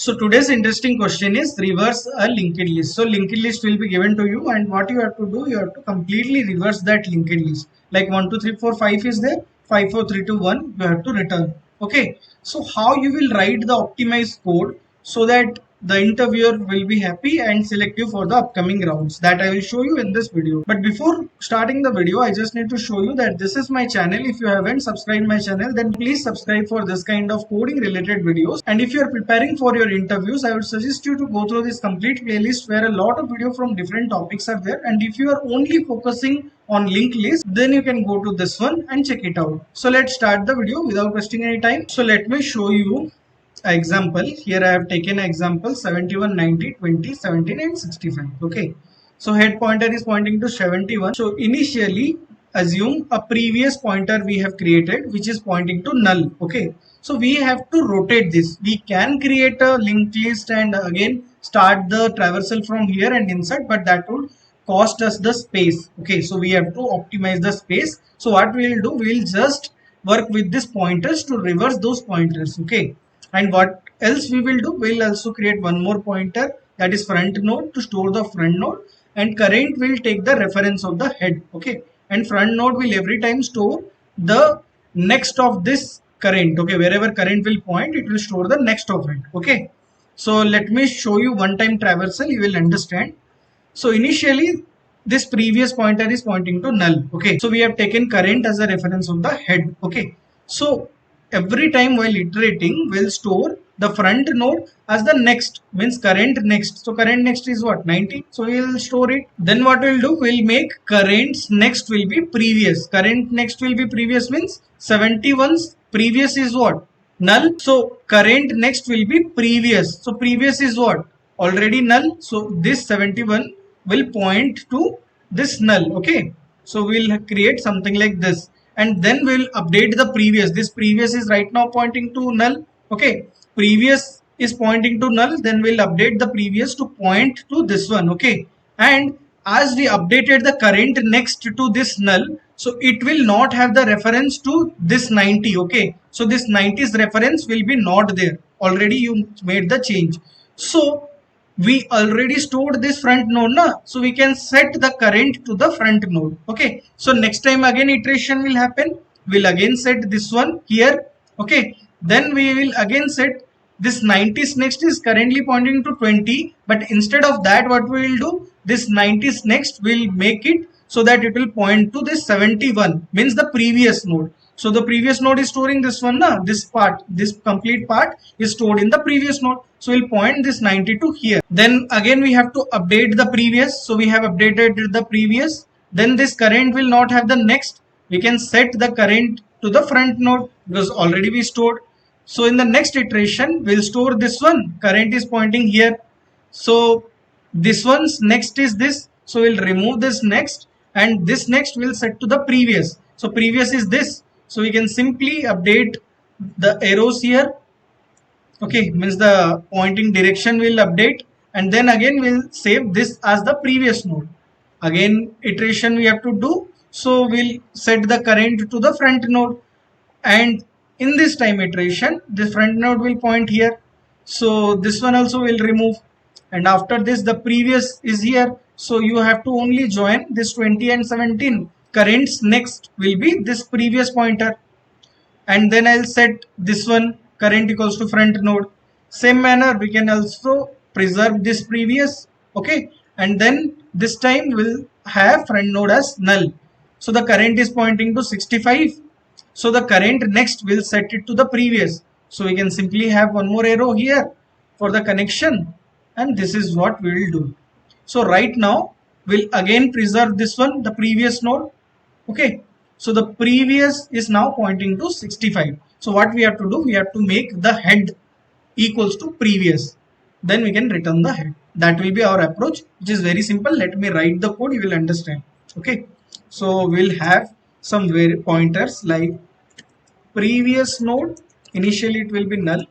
So today's interesting question is reverse a linked list. So linked list will be given to you, and what you have to do, you have to completely reverse that linked list. Like 1, 2, 3, 4, 5 is there, 5, 4, 3, 2, 1, you have to return. Okay. So how you will write the optimized code so that the interviewer will be happy and select you for the upcoming rounds, that I will show you in this video. But before starting the video, I just need to show you that this is my channel. If you haven't subscribed my channel, then please subscribe for this kind of coding related videos. And if you are preparing for your interviews, I would suggest you to go through this complete playlist where a lot of video from different topics are there. And if you are only focusing on linked list, then you can go to this one and check it out. So let's start the video without wasting any time. So let me show you example. Here I have taken example 71, 90, 20, 17 and 65. Okay, so head pointer is pointing to 71. So initially assume a previous pointer we have created which is pointing to null. Okay, so we have to rotate this. We can create a linked list and again start the traversal from here and insert, but that would cost us the space. Okay, so we have to optimize the space. So what we will do, we will just work with these pointers to reverse those pointers. Okay, and what else we will do, we'll also create one more pointer, that is front node, to store the front node, and current will take the reference of the head. Okay, and front node will every time store the next of this current. Okay, wherever current will point, it will store the next of it. Okay, so let me show you one time traversal, you will understand. So initially this previous pointer is pointing to null. Okay, so we have taken current as a reference of the head. Okay, so every time while iterating, we'll store the front node as the next, means current next. So current next is what, 90. So we'll store it. Then what we'll do, we'll make current's next will be previous. Current next will be previous means 71's previous is what, null. So current next will be previous. So previous is what, already null. So this 71 will point to this null. Okay, so we'll create something like this, and then we'll update the previous. This previous is right now pointing to null. Okay, previous is pointing to null, then we'll update the previous to point to this one. Okay, and as we updated the current next to this null, so it will not have the reference to this 90. Okay, so this 90's reference will be not there. Already you made the change. So we already stored this front node na, so we can set the current to the front node. Okay, so next time again iteration will happen, we'll again set this one here. Okay, then we will again set this 90's next is currently pointing to 20, but instead of that what we will do, this 90's next will make it so that it will point to this 71, means the previous node. So the previous node is storing this one na, this part, this complete part is stored in the previous node. So we'll point this 90 to here. Then again we have to update the previous. So we have updated the previous. Then this current will not have the next. We can set the current to the front node because already we stored. So in the next iteration, we'll store this one. Current is pointing here. So this one's next is this. So we'll remove this next, and this next will set to the previous. So previous is this. So we can simply update the arrows here. Okay, means the pointing direction will update, and then again we'll save this as the previous node. Again iteration we have to do. So we'll set the current to the front node, and in this time iteration, the front node will point here. So this one also will remove, and after this the previous is here. So you have to only join this 20 and 17. Current's next will be this previous pointer, and then I'll set this one current equals to front node. Same manner we can also preserve this previous. Okay, and then this time we'll have front node as null. So the current is pointing to 65. So the current next will set it to the previous. So we can simply have one more arrow here for the connection, and this is what we will do. So right now we'll again preserve this one, the previous node. Okay, so the previous is now pointing to 65. So what we have to do, we have to make the head equals to previous. Then we can return the head. That will be our approach, which is very simple. Let me write the code, you will understand. Okay, so we'll have some pointers like previous node. Initially it will be null.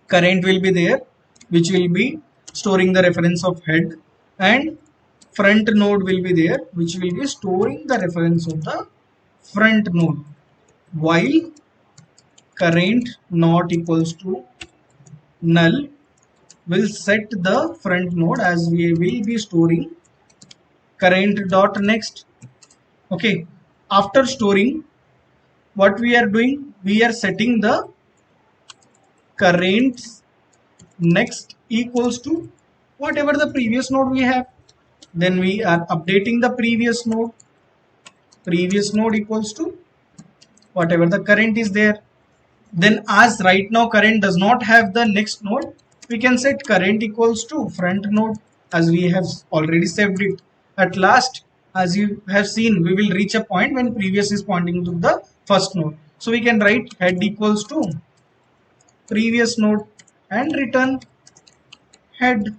Current will be there, which will be storing the reference of head, and front node will be there, which will be storing the reference of the front node, while current not equals to null will set the front node, as we will be storing current.next. Okay, after storing, what we are doing, we are setting the current next equals to whatever the previous node we have. Then we are updating the previous node equals to whatever the current is there. Then as right now current does not have the next node, we can set current equals to front node, as we have already saved it. At last, as you have seen, we will reach a point when previous is pointing to the first node. So we can write head equals to previous node and return head.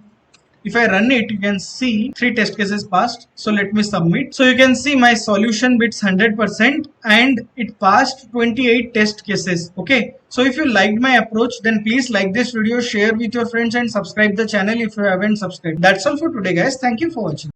If I run it, you can see 3 test cases passed. So let me submit. So you can see my solution bits 100% and it passed 28 test cases. Okay. So if you liked my approach, then please like this video, share with your friends and subscribe the channel if you haven't subscribed. That's all for today guys. Thank you for watching.